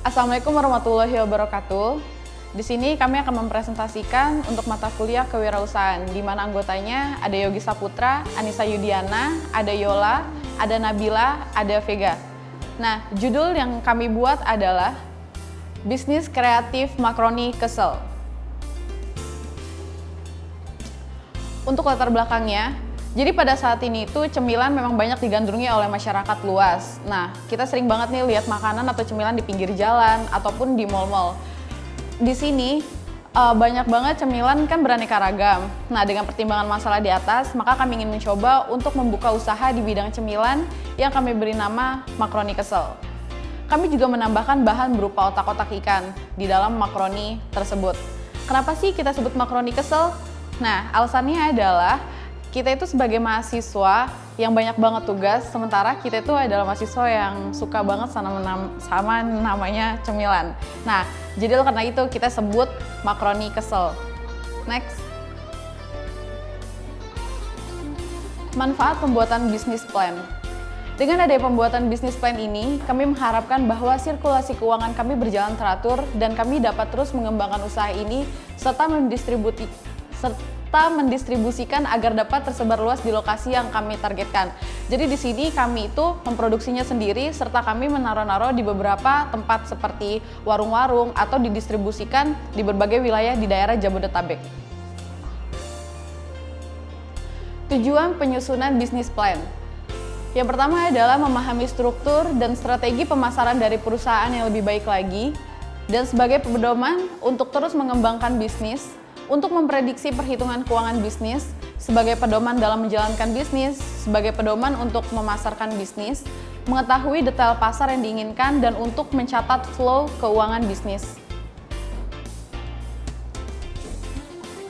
Assalamualaikum warahmatullahi wabarakatuh. Di sini kami akan mempresentasikan untuk mata kuliah kewirausahaan, di mana anggotanya ada Yogi Saputra, Anissa Yudiana, ada Yola, ada Nabila, ada Vega. Nah, judul yang kami buat adalah Bisnis Kreatif Makroni Kesel. Untuk latar belakangnya, jadi pada saat ini tuh cemilan memang banyak digandrungi oleh masyarakat luas. Nah, kita sering banget nih lihat makanan atau cemilan di pinggir jalan ataupun di mal-mal. Di sini banyak banget cemilan kan beraneka ragam. Nah, dengan pertimbangan masalah di atas, maka kami ingin mencoba untuk membuka usaha di bidang cemilan yang kami beri nama Makroni Kesel. Kami juga menambahkan bahan berupa otak-otak ikan di dalam makroni tersebut. Kenapa sih kita sebut makroni kesel? Nah, alasannya adalah kita itu sebagai mahasiswa yang banyak banget tugas, sementara kita itu adalah mahasiswa yang suka banget sama namanya cemilan. Nah, jadi karena itu kita sebut makroni kesel. Next. Manfaat pembuatan bisnis plan. Dengan adanya pembuatan bisnis plan ini, kami mengharapkan bahwa sirkulasi keuangan kami berjalan teratur dan kami dapat terus mengembangkan usaha ini serta mendistribusikan agar dapat tersebar luas di lokasi yang kami targetkan. Jadi di sini kami itu memproduksinya sendiri serta kami menaruh-naruh di beberapa tempat seperti warung-warung atau didistribusikan di berbagai wilayah di daerah Jabodetabek. Tujuan penyusunan bisnis plan. Yang pertama adalah memahami struktur dan strategi pemasaran dari perusahaan yang lebih baik lagi, dan sebagai pedoman untuk terus mengembangkan bisnis, untuk memprediksi perhitungan keuangan bisnis, sebagai pedoman dalam menjalankan bisnis, sebagai pedoman untuk memasarkan bisnis, mengetahui detail pasar yang diinginkan, dan untuk mencatat flow keuangan bisnis.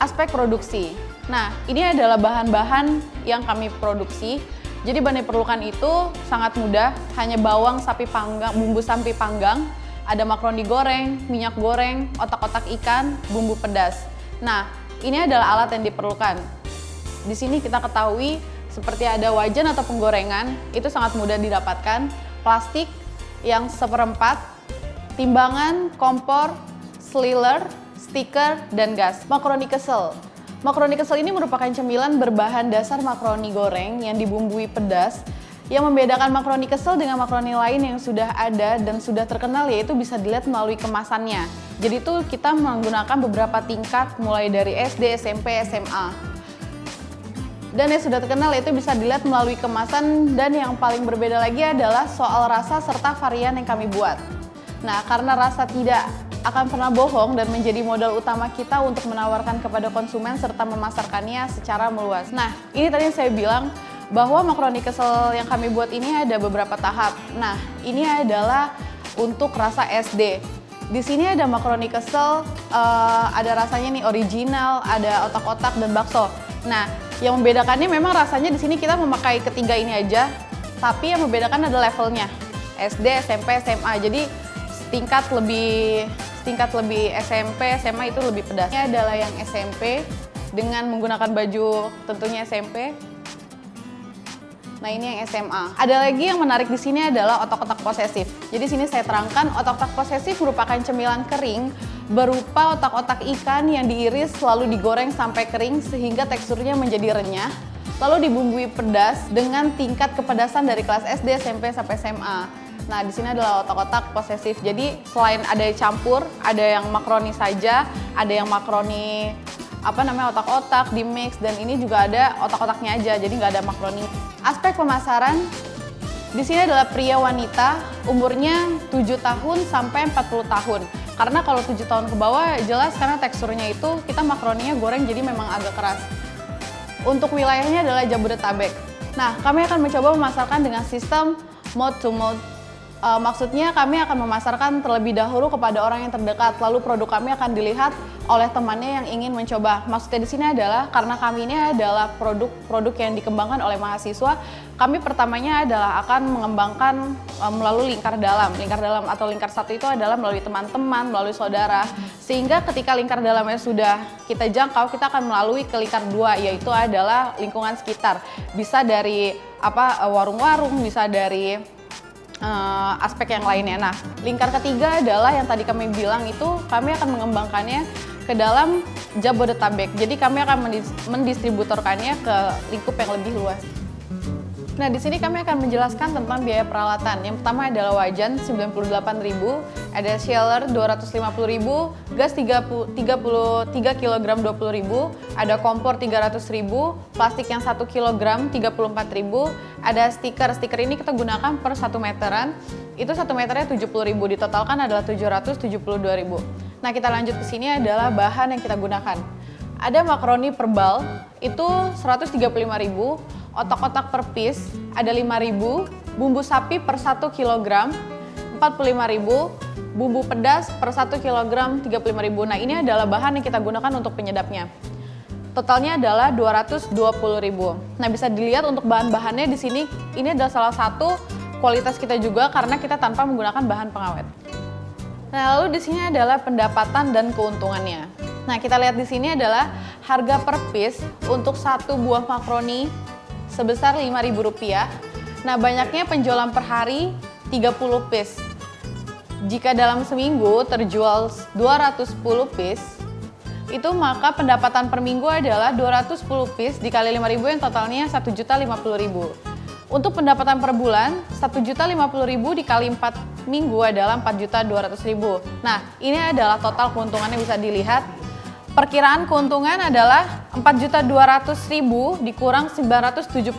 Aspek produksi. Nah, ini adalah bahan-bahan yang kami produksi. Jadi bahan yang diperlukan itu sangat mudah, hanya bawang sapi panggang, bumbu sapi panggang, ada makroni goreng, minyak goreng, otak-otak ikan, bumbu pedas. Nah, ini adalah alat yang diperlukan. Di sini kita ketahui seperti ada wajan atau penggorengan, itu sangat mudah didapatkan, plastik yang seperempat, timbangan, kompor, sliler, stiker, dan gas. Makroni kesel. Makroni kesel ini merupakan cemilan berbahan dasar makroni goreng yang dibumbui pedas. Yang membedakan makroni kesel dengan makroni lain yang sudah ada dan sudah terkenal yaitu bisa dilihat melalui kemasannya. Jadi itu kita menggunakan beberapa tingkat mulai dari SD, SMP, SMA. Dan yang sudah terkenal yaitu bisa dilihat melalui kemasan, dan yang paling berbeda lagi adalah soal rasa serta varian yang kami buat. Nah, karena rasa tidak akan pernah bohong dan menjadi modal utama kita untuk menawarkan kepada konsumen serta memasarkannya secara meluas. Nah, ini tadi yang saya bilang bahwa makroni kesel yang kami buat ini ada beberapa tahap. Nah, ini adalah untuk rasa SD. Di sini ada makroni kesel, ada rasanya nih original, ada otak-otak dan bakso. Nah, yang membedakannya memang rasanya di sini kita memakai ketiga ini aja, tapi yang membedakan ada levelnya. SD, SMP, SMA. Jadi tingkat lebih SMP, SMA itu lebih pedas. Ini adalah yang SMP dengan menggunakan baju tentunya SMP. Nah, ini yang SMA. Ada lagi yang menarik di sini adalah otak-otak posesif. Jadi sini saya terangkan, otak-otak posesif merupakan cemilan kering berupa otak-otak ikan yang diiris lalu digoreng sampai kering sehingga teksturnya menjadi renyah, lalu dibumbui pedas dengan tingkat kepedasan dari kelas SD, SMP sampai SMA. Nah, di sini adalah otak-otak posesif. Jadi selain ada campur, ada yang makroni saja, ada yang makroni otak-otak di mix, dan ini juga ada otak-otaknya aja, jadi nggak ada makroni. Aspek pemasaran di sini adalah pria wanita, umurnya 7 tahun sampai 40 tahun. Karena kalau 7 tahun ke bawah jelas karena teksturnya itu kita makroninya goreng jadi memang agak keras. Untuk wilayahnya adalah Jabodetabek. Nah, kami akan mencoba memasarkan dengan sistem mouth to mouth. Maksudnya kami akan memasarkan terlebih dahulu kepada orang yang terdekat, lalu produk kami akan dilihat oleh temannya yang ingin mencoba. Maksudnya di sini adalah karena kami ini adalah produk yang dikembangkan oleh mahasiswa, kami pertamanya adalah akan mengembangkan melalui lingkar dalam atau lingkar satu itu adalah melalui teman-teman, melalui saudara, sehingga ketika lingkar dalamnya sudah kita jangkau, kita akan melalui ke lingkar dua, yaitu adalah lingkungan sekitar. Bisa dari warung-warung, bisa dari aspek yang lainnya. Nah, lingkar ketiga adalah yang tadi kami bilang itu kami akan mengembangkannya ke dalam Jabodetabek. Jadi kami akan mendistributorkannya ke lingkup yang lebih luas. Nah, di sini kami akan menjelaskan tentang biaya peralatan. Yang pertama adalah wajan 98.000, ada sheller 250.000, gas 33 kg 20.000, ada kompor 300.000, plastik yang 1 kg 34.000, ada stiker. Stiker ini kita gunakan per 1 meteran. Itu 1 meternya 70.000, ditotalkan adalah 772.000. Nah, kita lanjut ke sini adalah bahan yang kita gunakan. Ada makaroni per bal, itu 135.000, otak-otak per piece ada 5.000, bumbu sapi per 1 kg 45.000, bumbu pedas per 1 kg 35.000. Nah, ini adalah bahan yang kita gunakan untuk penyedapnya. Totalnya adalah 220.000. Nah, bisa dilihat untuk bahan-bahannya di sini ini adalah salah satu kualitas kita juga karena kita tanpa menggunakan bahan pengawet. Nah, lalu di sini adalah pendapatan dan keuntungannya. Nah, kita lihat di sini adalah harga per piece untuk satu buah makaroni sebesar Rp5.000. Nah, banyaknya penjualan per hari 30 piece. Jika dalam seminggu terjual 210 piece, itu maka pendapatan per minggu adalah 210 piece dikali 5.000 yang totalnya 1.050.000. Untuk pendapatan per bulan, 1.050.000 dikali 4 minggu adalah 4.200.000. Nah, ini adalah total keuntungannya bisa dilihat. Perkiraan keuntungan adalah 4.200.000 dikurang 974.000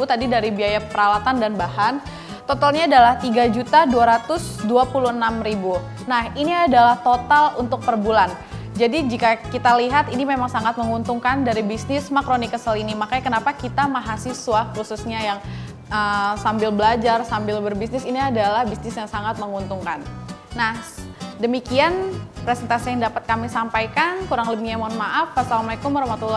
tadi dari biaya peralatan dan bahan. Totalnya adalah 3.226.000. Nah, ini adalah total untuk per bulan. Jadi jika kita lihat ini memang sangat menguntungkan dari bisnis makaroni kesel ini. Makanya kenapa kita mahasiswa khususnya yang sambil belajar, sambil berbisnis, ini adalah bisnis yang sangat menguntungkan. Nah, demikian presentasi yang dapat kami sampaikan. Kurang lebihnya mohon maaf. Wassalamualaikum warahmatullahi wabarakatuh.